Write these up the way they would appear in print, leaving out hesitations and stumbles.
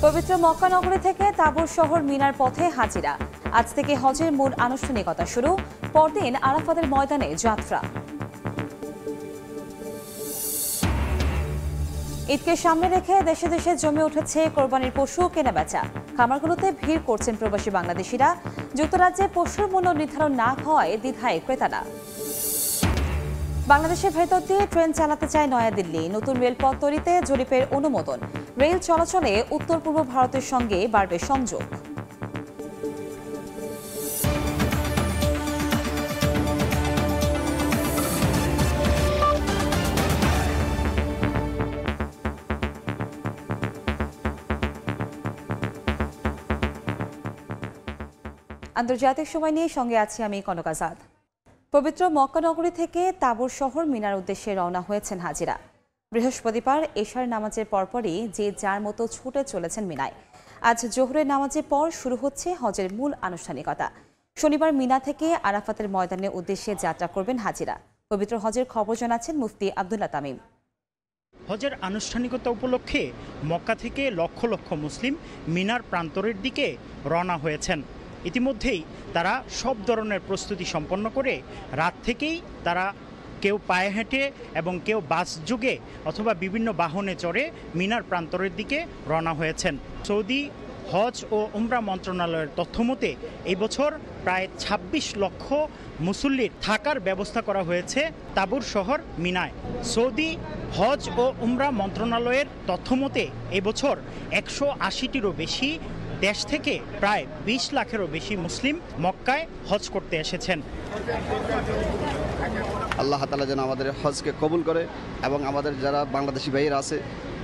পবিত্র মক্কা নগরী থেকে তাবুর শহর মিনার পথে হাজিরা। আজ থেকে হজের মূল আনুষ্ঠানিকতা শুরু, পরদিন আরাফাতের ময়দানে যাত্রা। ঈদকে সামনে রেখে দেশে দেশে জমে উঠেছে কোরবানির পশু কেনাবেচা। খামারগুলোতে ভিড় করছেন প্রবাসী বাংলাদেশিরা। যুক্তরাজ্যে পশুর মূল্য নির্ধারণ না হওয়ায় দ্বিধায় ক্রেতারা। বাংলাদেশের ভেতর দিয়ে ট্রেন চালাতে চায় নয়াদিল্লি। নতুন রেলপথ তৈরিতে জরিপের অনুমোদন। রেল চলাচলে উত্তর পূর্ব ভারতের সঙ্গে বাড়বে সংযোগ। আন্তর্জাতিক সময় নিয়ে সঙ্গে আছি আমি কনক আজাদ। পবিত্র মক্কা নগরী থেকে তাবুর শহর মিনার উদ্দেশ্যে রওনা হয়েছেন হাজিরা। বৃহস্পতিবার এশার নামাজের পরপরই যে যার মতো ছুটে চলেছেন মিনায়। আজ জোহরের নামাজের পর শুরু হচ্ছে হজের মূল আনুষ্ঠানিকতা। শনিবার মিনা থেকে আরাফাতের ময়দানের উদ্দেশ্যে যাত্রা করবেন হাজিরা। পবিত্র হজের খবর জানাচ্ছেন মুফতি আব্দুল্লাহ তামিম। হজের আনুষ্ঠানিকতা উপলক্ষে মক্কা থেকে লক্ষ লক্ষ মুসলিম মিনার প্রান্তরের দিকে রওনা হয়েছেন। ইতিমধ্যেই তারা সব ধরনের প্রস্তুতি সম্পন্ন করে রাত থেকেই তারা কেউ পায়ে হেঁটে এবং কেউ বাস যোগে অথবা বিভিন্ন বাহনে চড়ে মিনার প্রান্তরের দিকে রওনা হয়েছেন। সৌদি হজ ও উমরা মন্ত্রণালয়ের তথ্যমতে এই বছর প্রায় ২৬ লক্ষ মুসল্লির থাকার ব্যবস্থা করা হয়েছে তাবুর শহর মিনায়। সৌদি হজ ও উমরা মন্ত্রণালয়ের তথ্যমতে এবছর ১৮০টিরও বেশি দেশ থেকে প্রায় ২০ লাখেরও বেশি মুসলিম মক্কায় হজ করতে এসেছেন। আল্লাহ তাআলা যেন আমাদের হজকে কবুল করে এবং আমাদের যারা বাংলাদেশি ভাইয়েরা আছে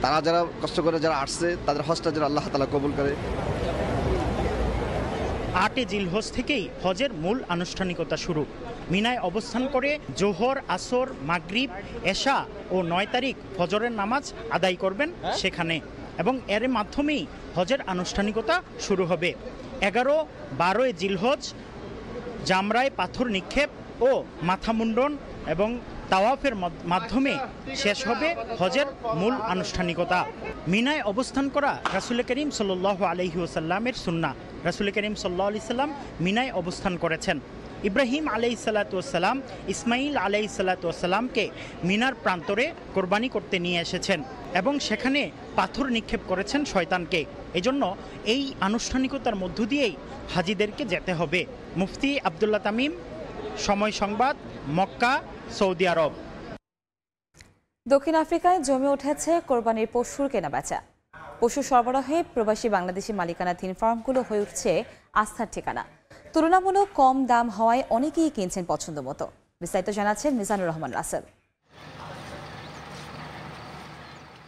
তারা যারা কষ্ট করে যারা আসছে তাদের হজটা যেন আল্লাহ তাআলা কবুল করে। ৮ জিলহজ থেকেই হজের মূল আনুষ্ঠানিকতা শুরু। মিনায় অবস্থান করে জোহর, আসর, মাগরিব, এশা ও ৯ তারিখ ফজরের নামাজ আদায় করবেন সেখানে এবং এর মাধ্যমেই হজের আনুষ্ঠানিকতা শুরু হবে। ১১-১২ জিলহজ জামরায় পাথর নিক্ষেপ ও মাথা মুন্ডন এবং তাওয়াফের মাধ্যমে শেষ হবে হজের মূল আনুষ্ঠানিকতা। মিনায় অবস্থান করা রাসূল করিম সাল্লাল্লাহু আলাইহি ওয়াসাল্লামের সুন্নাহ। রাসূল করিম সাল্লাল্লাহু আলাইহি সাল্লাম মিনায় অবস্থান করেছেন। ইব্রাহিম আলাইহিসসালাতু ওয়াসসালাম ইসমাইল আলাইহিসসালাতু ওয়াসসালামকে মিনার প্রান্তরে কোরবানি করতে নিয়ে এসেছেন এবং সেখানে পাথর নিক্ষেপ করেছেন শয়তানকে। এজন্য এই আনুষ্ঠানিকতার মধ্য দিয়েই হাজিদেরকে যেতে হবে। মুফতি আব্দুল্লাহ তামিম, সময় সংবাদ, মক্কা, সৌদি আরব। দক্ষিণ আফ্রিকায় জমে উঠেছে কোরবানির পশুর কেনাবেচা। পশু সরবরাহে প্রবাসী বাংলাদেশি মালিকানাধীন ফার্মগুলো হয়ে উঠছে আস্থার ঠিকানা। তুলনামূলক কম দাম হওয়ায় অনেকেই কিনছেন পছন্দ মতো। বিস্তারিত জানাচ্ছেন মিজানুর রহমান রাসেল।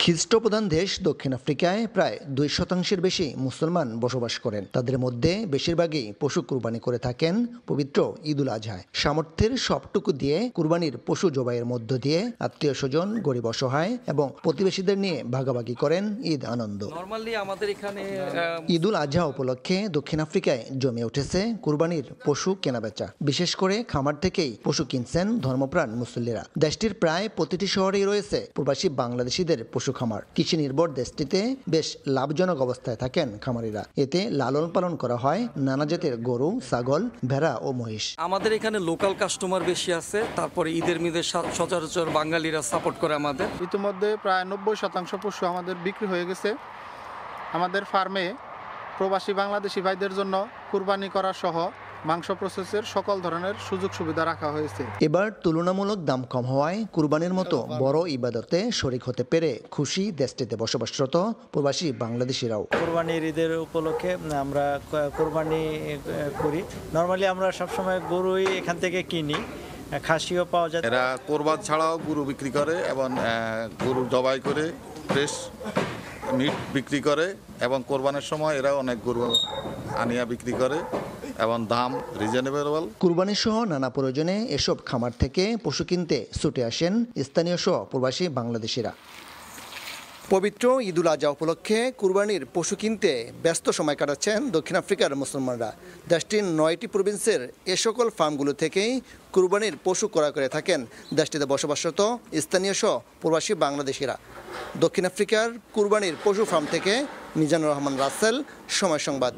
খ্রিস্টপ্রধান দেশ দক্ষিণ আফ্রিকায় প্রায় ২% বেশি মুসলমান বসবাস করেন। তাদের মধ্যে বেশিরভাগই পশু কুরবানি করে থাকেন পবিত্র ঈদুল আজহায়। সামর্থ্যের সবটুকু দিয়ে কুরবানির পশু জবাইয়ের মধ্য দিয়ে আত্মীয় স্বজন, গরিব অসহায় এবং প্রতিবেশীদের নিয়ে ভাগাভাগি করেন ঈদ আনন্দ। আমাদের এখানে ঈদুল আজহা উপলক্ষে দক্ষিণ আফ্রিকায় জমে উঠেছে কুরবানির পশু কেনাবেচা। বিশেষ করে খামার থেকেই পশু কিনছেন ধর্মপ্রাণ মুসল্লিরা। দেশটির প্রায় প্রতিটি শহরেই রয়েছে প্রবাসী বাংলাদেশিদের পশু খামার। কৃষি নির্ভর দেশটিতে বেশ লাভজনক অবস্থায় থাকেন খামারিরা। এতে লালন পালন করা হয় নানা জাতের গরু, ছাগল, ভেড়া ও মহিষ। আমাদের এখানে লোকাল কাস্টমার বেশি আছে। তারপরে ঈদের মিদে সচরাচর বাঙালিরা সাপোর্ট করে আমাদের। ইতিমধ্যে প্রায় ৯০% পশু আমাদের বিক্রি হয়ে গেছে। আমাদের ফার্মে প্রবাসী বাংলাদেশি ভাইদের জন্য কুরবানি করা সহ মাংস প্রসেসের সকল ধরনের সুযোগ সুবিধা রাখা হয়েছে। এবার তুলনামূলক দাম কম হওয়ায় কুরবানির মতো বড় ইবাদতে শরীক হতে পেরে খুশি দেশটিতে বসবাসরত প্রবাসী বাংলাদেশিরাও। কুরবানির ঈদের উপলক্ষে আমরা কুরবানি করি। নরমালি আমরা সবসময় গরুই এখান থেকে কিনি, খাসিও পাওয়া যায়। এরা কোরবান ছাড়াও গরু বিক্রি করে এবং গরু জবাই করে ফ্রেশ মিট বিক্রি করে এবং কোরবানের সময় এরা অনেক গরু আনিয়া বিক্রি করে এবং দাম রিজনেবল। কুরবানি সহ নানা প্রয়োজনে এসব খামার থেকে পশু কিনতে ছুটে আসেন স্থানীয় সহ প্রবাসী বাংলাদেশিরা। পবিত্র ঈদুল আজহা উপলক্ষে কুরবানির পশু কিনতে ব্যস্ত সময় কাটাচ্ছেন দক্ষিণ আফ্রিকার মুসলমানরা। দেশটির ৯টি প্রভিন্সের এ সকল ফার্মগুলো থেকেই কুরবানির পশু ক্রয় করে থাকেন দেশটিতে বসবাসরত স্থানীয় সহ প্রবাসী বাংলাদেশিরা। দক্ষিণ আফ্রিকার কুরবানির পশু ফার্ম থেকে মিজানুর রহমান রাসেল, সময় সংবাদ।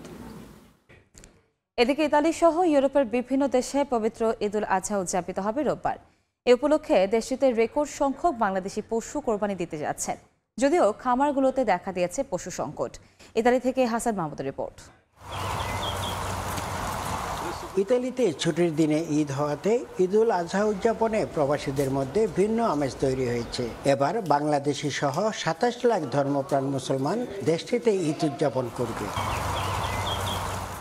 এদিকে ইতালি সহ ইউরোপের বিভিন্ন দেশে পবিত্র ঈদুল আজহা উদযাপিত হবে রোববার। এ উপলক্ষে দেশটিতে রেকর্ড সংখ্যক বাংলাদেশি পশু কোরবানি দিতে যাচ্ছেন, যদিও খামারগুলোতে দেখা দিয়েছে পশু সংকট। ইতালি থেকে হাসান মাহমুদের রিপোর্ট। ইতালিতে ছুটির দিনে ঈদ হওয়াতে ঈদুল আজহা উদযাপনে প্রবাসীদের মধ্যে ভিন্ন আমেজ তৈরি হয়েছে। এবার বাংলাদেশি সহ ২৭ লাখ ধর্মপ্রাণ মুসলমান দেশটিতে ঈদ উদযাপন করবে।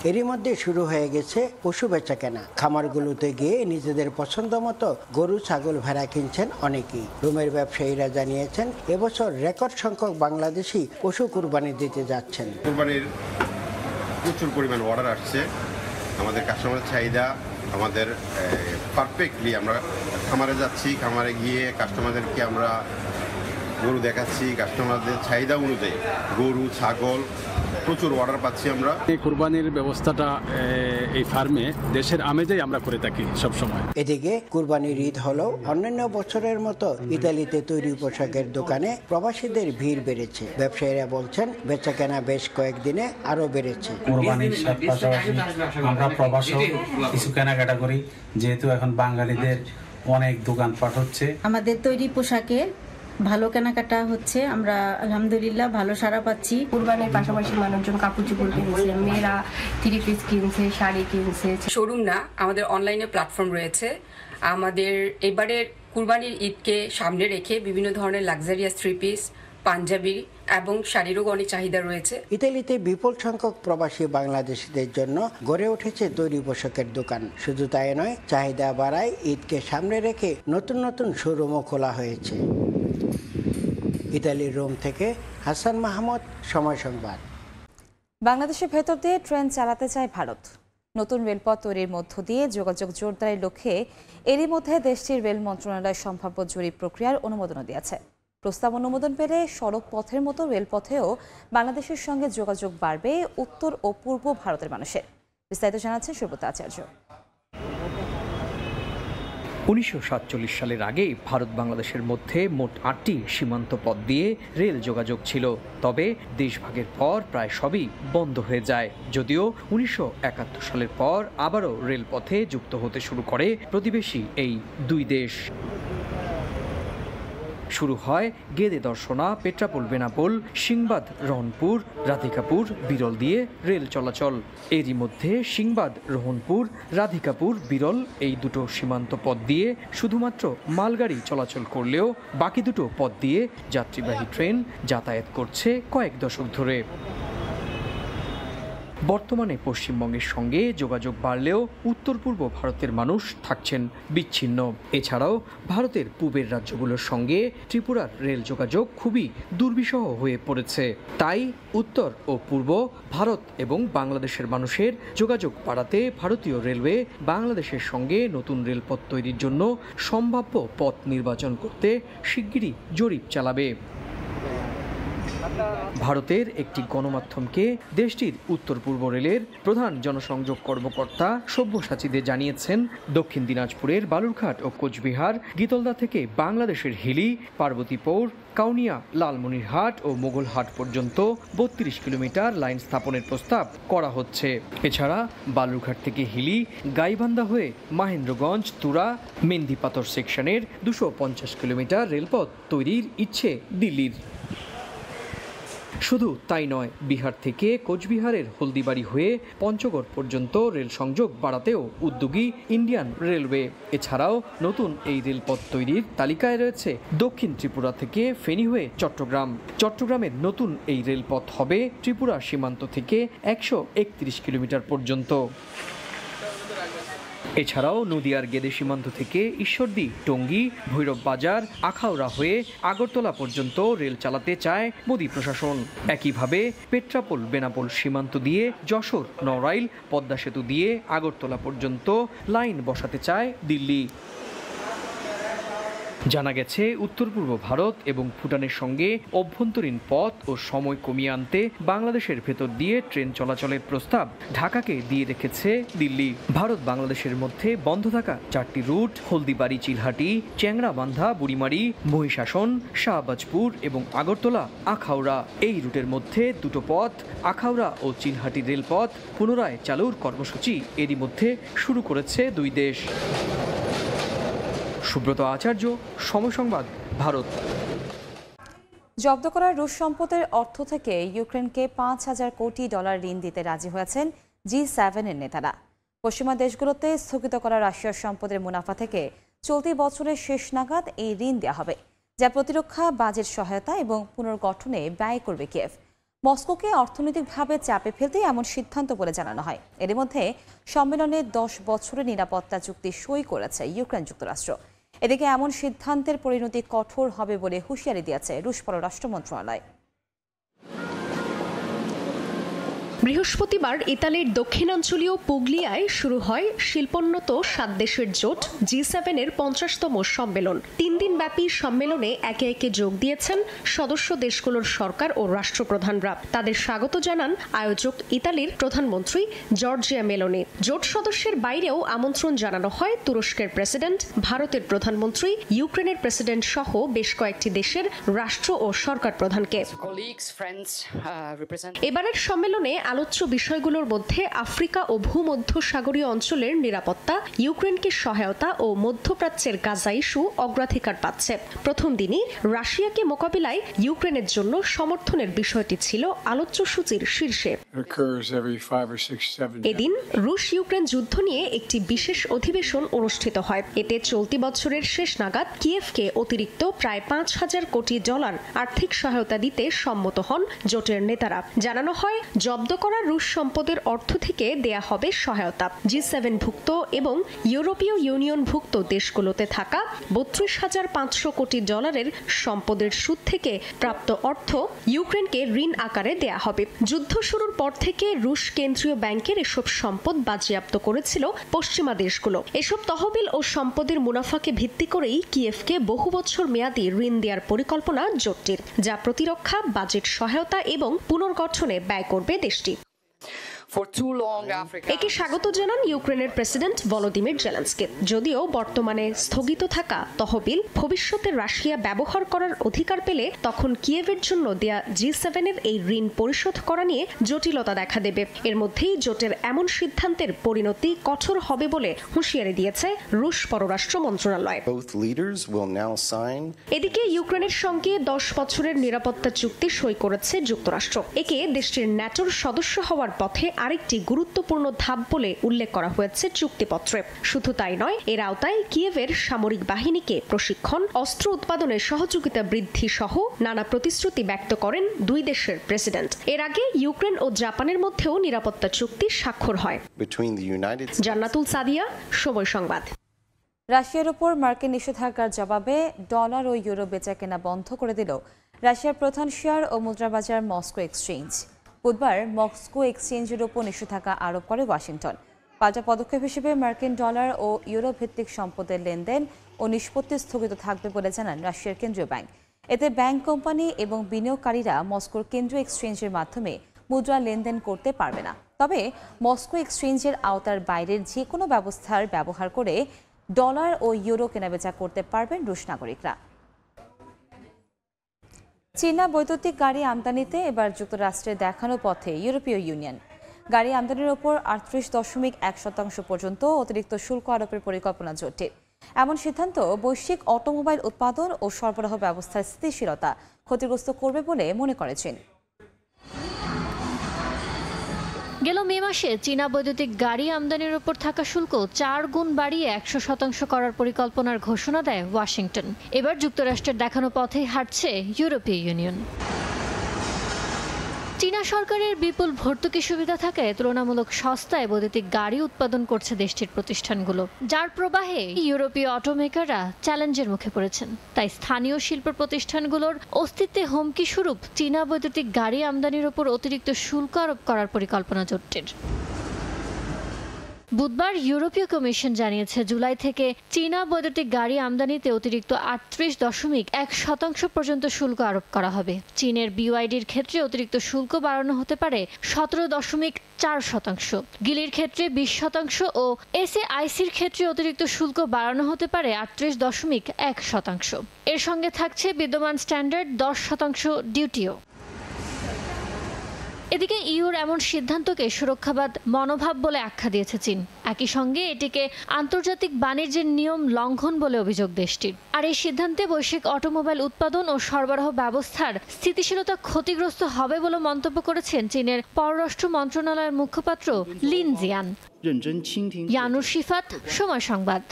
এরই মধ্যে শুরু হয়ে গেছে পশু বেচা কেনা। খামারগুলোতে গিয়ে নিজেদের পছন্দ মতো গরু, ছাগল, ভেড়া কিনছেন অনেকেই। রুমের ব্যবসায়ীরা জানিয়েছেন এবছর রেকর্ড সংখ্যক বাংলাদেশি পশু কুরবানি দিতে যাচ্ছেন। কুরবানির প্রচুর পরিমাণ অর্ডার আসছে। আমাদের কাস্টমারের চাহিদা আমাদের পারফেক্টলি, আমরা খামারে যাচ্ছি, খামারে গিয়ে কাস্টমারদেরকে আমরা গরু দেখাচ্ছি, কাস্টমারদের চাহিদা অনুযায়ী গরু, ছাগল প্রচুর অর্ডার পাচ্ছি আমরা। এই কুরবানির ব্যবস্থাটা এই ফার্মে দেশের আমেজেই আমরা করে থাকি সব সময়। এদিকে কুরবানির ঈদ হলেও অন্যান্য বছরের মতো ইতালিতে তৈরি পোশাকের দোকানে প্রবাসীদের ভিড় বেড়েছে। ব্যবসায়ীরা বলছেন বেচাকেনা বেশ কয়েকদিনে আরো বেড়েছে। কুরবানির পাশাপাশি আমরা প্রবাসও কিছু কেনাকাটা করি, যেহেতু এখন বাঙালিদের অনেক দোকানপাট হচ্ছে। আমাদের তৈরি পোশাকে ভালো কেনাকাটা হচ্ছে, আমরা আলহামদুলিল্লাহ ভালো সাড়া পাচ্ছি। কুরবানির পাশাপাশি মানুষজন কাপড় চোপড় কিনছে, মেয়েরা 3 পিস কিনছে, শাড়ি কিনছে। শোরুম না, আমাদের অনলাইনে প্ল্যাটফর্ম রয়েছে। আমাদের এবারের কুরবানির ঈদকে সামনে রেখে বিভিন্ন ধরনের লাক্সারিয়াস 3 পিস, পাঞ্জাবি এবং শাড়িরও অনেক চাহিদা রয়েছে। ইতালিতে বিপুল সংখ্যক প্রবাসী বাংলাদেশিদের জন্য গড়ে উঠেছে তৈরি পোশাকের দোকান। শুধু তাই নয়, চাহিদা বাড়ায় ঈদকে সামনে রেখে নতুন নতুন শোরুমও খোলা হয়েছে। ইতালির রোম থেকে হাসান মাহমুদ, সময় সংবাদ। বাংলাদেশের ভেতর দিয়ে ট্রেন চালাতে চায় ভারত। নতুন রেলপথ তৈরির মধ্য দিয়ে যোগাযোগ জোরদারের লক্ষ্যে এরই মধ্যে দেশটির রেল মন্ত্রণালয় সম্ভাব্য জরিপ প্রক্রিয়ার অনুমোদনও দিয়েছে। প্রস্তাব অনুমোদন পেলে সড়ক পথের মতো রেলপথেও বাংলাদেশের সঙ্গে যোগাযোগ বাড়বে উত্তর ও পূর্ব ভারতের মানুষের। বিস্তারিত জানাচ্ছেন সুব্রত আচার্য। ১৯৪৭ সালের আগে ভারত বাংলাদেশের মধ্যে মোট ৮টি সীমান্ত পথ দিয়ে রেল যোগাযোগ ছিল। তবে দেশভাগের পর প্রায় সবই বন্ধ হয়ে যায়। যদিও ১৯৭১ সালের পর আবারও রেলপথে যুক্ত হতে শুরু করে প্রতিবেশী এই দুই দেশ। শুরু হয় গেদে দর্শনা, পেট্রাপোল বেনাপোল, সিংবাদ রহনপুর, রাধিকাপুর, বিরল দিয়ে রেল চলাচল। এরই মধ্যে সিংবাদ রহনপুর, রাধিকাপুর, বিরল এই দুটো সীমান্ত পথ দিয়ে শুধুমাত্র মালগাড়ি চলাচল করলেও বাকি দুটো পথ দিয়ে যাত্রীবাহী ট্রেন যাতায়াত করছে কয়েক দশক ধরে। বর্তমানে পশ্চিমবঙ্গের সঙ্গে যোগাযোগ বাড়লেও উত্তর পূর্ব ভারতের মানুষ থাকছেন বিচ্ছিন্ন। এছাড়াও ভারতের পূবের রাজ্যগুলোর সঙ্গে ত্রিপুরার রেল যোগাযোগ খুবই দুর্বিষহ হয়ে পড়েছে। তাই উত্তর ও পূর্ব ভারত এবং বাংলাদেশের মানুষের যোগাযোগ বাড়াতে ভারতীয় রেলওয়ে বাংলাদেশের সঙ্গে নতুন রেলপথ তৈরির জন্য সম্ভাব্য পথ নির্বাচন করতে শিগগিরই জরিপ চালাবে। ভারতের একটি গণমাধ্যমকে দেশটির উত্তর পূর্ব রেলের প্রধান জনসংযোগ কর্মকর্তা সব্যসাচীদে জানিয়েছেন, দক্ষিণ দিনাজপুরের বালুরঘাট ও কোচবিহার, গীতলদা থেকে বাংলাদেশের হিলি, পার্বতীপুর, কাউনিয়া, লালমনিরহাট ও মোগলহাট পর্যন্ত ৩২ কিলোমিটার লাইন স্থাপনের প্রস্তাব করা হচ্ছে। এছাড়া বালুরঘাট থেকে হিলি, গাইবান্ধা হয়ে মাহেন্দ্রগঞ্জ, তুরা, মেন্দিপাতর সেকশনের ২৫০ কিলোমিটার রেলপথ তৈরির ইচ্ছে দিল্লির। শুধু তাই নয়, বিহার থেকে কোচবিহারের হলদিবাড়ি হয়ে পঞ্চগড় পর্যন্ত রেল সংযোগ বাড়াতেও উদ্যোগী ইন্ডিয়ান রেলওয়ে। এছাড়াও নতুন এই রেলপথ তৈরির তালিকায় রয়েছে দক্ষিণ ত্রিপুরা থেকে ফেনী হয়ে চট্টগ্রাম। চট্টগ্রামের নতুন এই রেলপথ হবে ত্রিপুরা সীমান্ত থেকে ১৩১ কিলোমিটার পর্যন্ত। এছাড়াও নদিয়ার গেদে সীমান্ত থেকে ঈশ্বরদী, টঙ্গী, ভৈরব বাজার, আখাউড়া হয়ে আগরতলা পর্যন্ত রেল চালাতে চায় মোদি প্রশাসন। একইভাবে পেট্রাপোল বেনাপোল সীমান্ত দিয়ে যশোর, নড়াইল, পদ্মা সেতু দিয়ে আগরতলা পর্যন্ত লাইন বসাতে চায় দিল্লি। জানা গেছে উত্তর পূর্ব ভারত এবং ভুটানের সঙ্গে অভ্যন্তরীণ পথ ও সময় কমিয়ে আনতে বাংলাদেশের ভেতর দিয়ে ট্রেন চলাচলের প্রস্তাব ঢাকাকে দিয়ে রেখেছে দিল্লি। ভারত বাংলাদেশের মধ্যে বন্ধ থাকা 4টি রুট হলদিবাড়ি চিলহাটি চ্যাংড়াবান্ধা বুড়িমারি মহিষাসন শাহবাজপুর এবং আগরতলা আখাউড়া। এই রুটের মধ্যে দুটো পথ আখাউড়া ও চিলহাটি রেলপথ পুনরায় চালুর কর্মসূচি এরই মধ্যে শুরু করেছে দুই দেশ। সুব্রত আচার্য, সময় সংবাদ, ভারত। জব্দ করা রুশ সম্পদের অর্থ থেকে ইউক্রেনকে $5,000 কোটি ঋণ দিতে রাজি হয়েছেন G7 এর নেতারা। পশ্চিমা দেশগুলোতে স্থগিত করা রাশিয়ার সম্পদের মুনাফা থেকে চলতি বছরের শেষ নাগাদ এই ঋণ দেওয়া হবে, যা প্রতিরক্ষা বাজেট সহায়তা এবং পুনর্গঠনে ব্যয় করবে কিয়েভ। মস্কোকে অর্থনৈতিকভাবে চাপে ফেলতে এমন সিদ্ধান্ত বলে জানানো হয়। এর মধ্যে সম্মেলনে 10 বছরের নিরাপত্তা চুক্তি সই করেছে ইউক্রেন যুক্তরাষ্ট্র। এদিকে এমন সিদ্ধান্তের পরিণতি কঠোর হবে বলে হুঁশিয়ারি দিয়েছে রুশ পররাষ্ট্র মন্ত্রণালয়। বৃহস্পতিবার ইতালির দক্ষিণাঞ্চলীয় পুগলিয়ায় শুরু হয় শিল্পোন্নত 7 দেশের জোট G7 এর 50তম সম্মেলন। 3 দিনব্যাপী সম্মেলনে একে একে যোগ দিয়েছেন সদস্য দেশগুলোর সরকার ও রাষ্ট্রপ্রধানরা। তাদের স্বাগত জানান আয়োজক ইতালির প্রধানমন্ত্রী জর্জিয়া মেলোনি। জোট সদস্যের বাইরেও আমন্ত্রণ জানানো হয় তুরস্কের প্রেসিডেন্ট, ভারতের প্রধানমন্ত্রী, ইউক্রেনের প্রেসিডেন্ট সহ বেশ কয়েকটি দেশের রাষ্ট্র ও সরকার প্রধানকে। এবারের সম্মেলনে আলোচ্য বিষয়গুলোর মধ্যে আফ্রিকা ও ভূমধ্যসাগরীয় অঞ্চলের নিরাপত্তা, ইউক্রেনকে সহায়তা ও মধ্যপ্রাচ্যের গাজা ইস্যু অগ্রাধিকার পাচ্ছে। প্রথম দিনই রাশিয়াকে মোকাবিলায় ইউক্রেনের জন্য সমর্থনের বিষয়টি ছিল আলোচ্য সূচির শীর্ষে। এদিন রুশ ইউক্রেন যুদ্ধ নিয়ে একটি বিশেষ অধিবেশন অনুষ্ঠিত হয়। এতে চলতি বছরের শেষ নাগাদ কিয়েভকে অতিরিক্ত প্রায় $5,000 কোটি আর্থিক সহায়তা দিতে সম্মত হন জোটের নেতারা। জানানো হয় জব্দ করা রুশ সম্পদের অর্থ থেকে দেয়া হবে সহায়তা। G7 ভুক্ত এবং ইউরোপীয় ইউনিয়ন ভুক্ত দেশগুলোতে থাকা $32,500 কোটি সম্পদের সুদ থেকে প্রাপ্ত অর্থ ইউক্রেনকে ঋণ আকারে দেয়া হবে। যুদ্ধ শুরুর পর থেকে রুশ কেন্দ্রীয় ব্যাংকের এসব সম্পদ বাজেয়াপ্ত করেছিল পশ্চিমা দেশগুলো। এসব তহবিল ও সম্পদের মুনাফাকে ভিত্তি করেই কিয়েভকে বহু বছর মেয়াদী ঋণ দেওয়ার পরিকল্পনা জোটটির, যা প্রতিরক্ষা বাজেট সহায়তা এবং পুনর্গঠনে ব্যয় করবে দেশটি। একে স্বাগত জানান ইউক্রেনের প্রেসিডেন্ট ভলোদিমির জেলেনস্কি। যদিও বর্তমানে স্থগিত থাকা তহবিল ভবিষ্যতে রাশিয়া ব্যবহার করার অধিকার পেলে তখন কিয়েভের জন্য দেয়া G7 এর এই ঋণ পরিশোধ করা নিয়ে জটিলতা দেখা দেবে। এর মধ্যেই জোটের এমন সিদ্ধান্তের পরিণতি কঠোর হবে বলে হুঁশিয়ারি দিয়েছে রুশ পররাষ্ট্র মন্ত্রণালয়। এদিকে ইউক্রেনের সঙ্গে 10 বছরের নিরাপত্তা চুক্তি সই করেছে যুক্তরাষ্ট্র। একে দেশটির ন্যাটোর সদস্য হওয়ার পথে আরেকটি গুরুত্বপূর্ণ ধাপ বলে উল্লেখ করা হয়েছে চুক্তিপত্রে। শুধু তাই নয়, এর আওতায় কিয়েভের সামরিক বাহিনীকে প্রশিক্ষণ, অস্ত্র উৎপাদনের সহযোগিতা বৃদ্ধি সহ নানা প্রতিশ্রুতি ব্যক্ত করেন দুই দেশের প্রেসিডেন্ট। এর আগে ইউক্রেন ও জাপানের মধ্যেও নিরাপত্তা চুক্তি স্বাক্ষর হয়। জান্নাতুল সাদিয়া, সময় সংবাদ। রাশিয়ার উপর মার্কিন নিষেধাজ্ঞার জবাবে ডলার ও ইউরো বেচাকেনা বন্ধ করে দিল রাশিয়ার প্রধান শেয়ার ও মুদ্রাবাজার মস্কো এক্সচেঞ্জ। বুধবার মস্কো এক্সচেঞ্জের উপর নিষেধাজ্ঞা আরোপ করে ওয়াশিংটন। পাল্টা পদক্ষেপ হিসেবে মার্কিন ডলার ও ইউরো ভিত্তিক সম্পদের লেনদেন ও নিষ্পত্তি স্থগিত থাকবে বলে জানান রাশিয়ার কেন্দ্রীয় ব্যাংক। এতে ব্যাংক কোম্পানি এবং বিনিয়োগকারীরা মস্কোর কেন্দ্রীয় এক্সচেঞ্জের মাধ্যমে মুদ্রা লেনদেন করতে পারবে না। তবে মস্কো এক্সচেঞ্জের আওতার বাইরের যে কোনো ব্যবস্থার ব্যবহার করে ডলার ও ইউরো কেনাবেচা করতে পারবেন রুশ নাগরিকরা। চীনা বৈদ্যুতিক গাড়ি আমদানিতে এবার যুক্তরাষ্ট্রের দেখানো পথে ইউরোপীয় ইউনিয়ন। গাড়ি আমদানির ওপর 38.1% পর্যন্ত অতিরিক্ত শুল্ক আরোপের পরিকল্পনা জোটের। এমন সিদ্ধান্ত বৈশ্বিক অটোমোবাইল উৎপাদন ও সরবরাহ ব্যবস্থার স্থিতিশীলতা ক্ষতিগ্রস্ত করবে বলে মনে করে চীন। গেল মে মাসে চীনা বৈদ্যুতিক গাড়ি আমদানির উপর থাকা শুল্ক 4 গুণ বাড়িয়ে 100% করার পরিকল্পনার ঘোষণা দেয় ওয়াশিংটন। এবার যুক্তরাষ্ট্রের দেখানো পথেই হাঁটছে ইউরোপীয় ইউনিয়ন। চীনা সরকারের বিপুল ভর্তুকি সুবিধা থাকায় তুলনামূলক সস্তায় বৈদ্যুতিক গাড়ি উৎপাদন করছে দেশটির প্রতিষ্ঠানগুলো, যার প্রবাহে ইউরোপীয় অটোমেকাররা চ্যালেঞ্জের মুখে পড়েছেন। তাই স্থানীয় শিল্প প্রতিষ্ঠানগুলোর অস্তিত্বে হুমকি স্বরূপ চীনা বৈদ্যুতিক গাড়ি আমদানির উপর অতিরিক্ত শুল্ক আরোপ করার পরিকল্পনা জোটটির। বুধবার ইউরোপীয় কমিশন জানিয়েছে জুলাই থেকে চীনা বৈদ্যুতিক গাড়ি আমদানিতে অতিরিক্ত 38.1% পর্যন্ত শুল্ক আরোপ করা হবে। চীনের BYD-র ক্ষেত্রে অতিরিক্ত শুল্ক বাড়ানো হতে পারে 17.4%, গিলির ক্ষেত্রে 20% ও SAIC-র ক্ষেত্রে অতিরিক্ত শুল্ক বাড়ানো হতে পারে 38.1%। এর সঙ্গে থাকছে বিদ্যমান স্ট্যান্ডার্ড 10% ডিউটিও। এদিকে ইউর এমন সিদ্ধান্তকে সুরক্ষাবাদ মনোভাব বলে আখ্যা দিয়েছে চীন। একই সঙ্গে এটিকে আন্তর্জাতিক বাণিজ্যের নিয়ম লঙ্ঘন বলে অভিযোগ দেশটির। আর এই সিদ্ধান্তে বৈশ্বিক অটোমোবাইল উৎপাদন ও সরবরাহ ব্যবস্থার স্থিতিশীলতা ক্ষতিগ্রস্ত হবে বলে মন্তব্য করেছেন চীনের পররাষ্ট্র মন্ত্রণালয়ের মুখপাত্র লিন জিয়ান। ইয়ানুর শিফাত, সময় সংবাদ।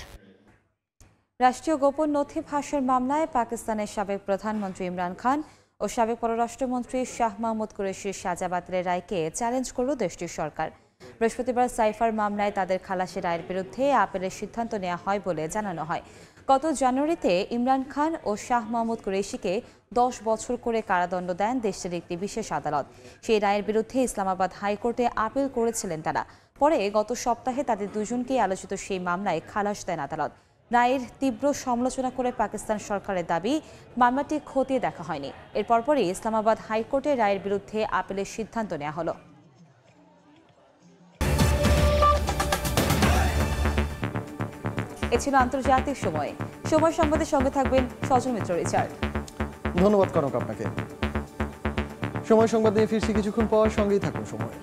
রাষ্ট্রীয় গোপন নথি ফাঁসের মামলায় পাকিস্তানের সাবেক প্রধানমন্ত্রী ইমরান খান ও সাবেক পররাষ্ট্রমন্ত্রী শাহ মাহমুদ কুরেশির সাজা বাতিলের রায়কে চ্যালেঞ্জ করল দেশটির সরকার। বৃহস্পতিবার সাইফার মামলায় তাদের খালাসের রায়ের বিরুদ্ধে আপিলের সিদ্ধান্ত নেওয়া হয় বলে জানানো হয়। গত জানুয়ারিতে ইমরান খান ও শাহ মাহমুদ কুরেশিকে 10 বছর করে কারাদণ্ড দেন দেশটির একটি বিশেষ আদালত। সেই রায়ের বিরুদ্ধে ইসলামাবাদ হাইকোর্টে আপিল করেছিলেন তারা। পরে গত সপ্তাহে তাদের দুজনকেই আলোচিত সেই মামলায় খালাস দেন আদালত। রায়ের তীব্র সমালোচনা করে পাকিস্তান সরকারের দাবি, মামলাটি খতিয়ে দেখা হয়নি। এর পরপরই ইসলামাবাদ হাইকোর্টে রায়ের বিরুদ্ধে আপিলের সিদ্ধান্ত নেওয়া হলো। এ ছিল আন্তর্জাতিক সময় সংবাদের সঙ্গে থাকবেন সজল মিত্র রিচার্ড। ধন্যবাদ কনক আপনাকে। সময় সংবাদ নিয়ে ফিরছি কিছুক্ষণ পর, সঙ্গেই থাকুন সময়।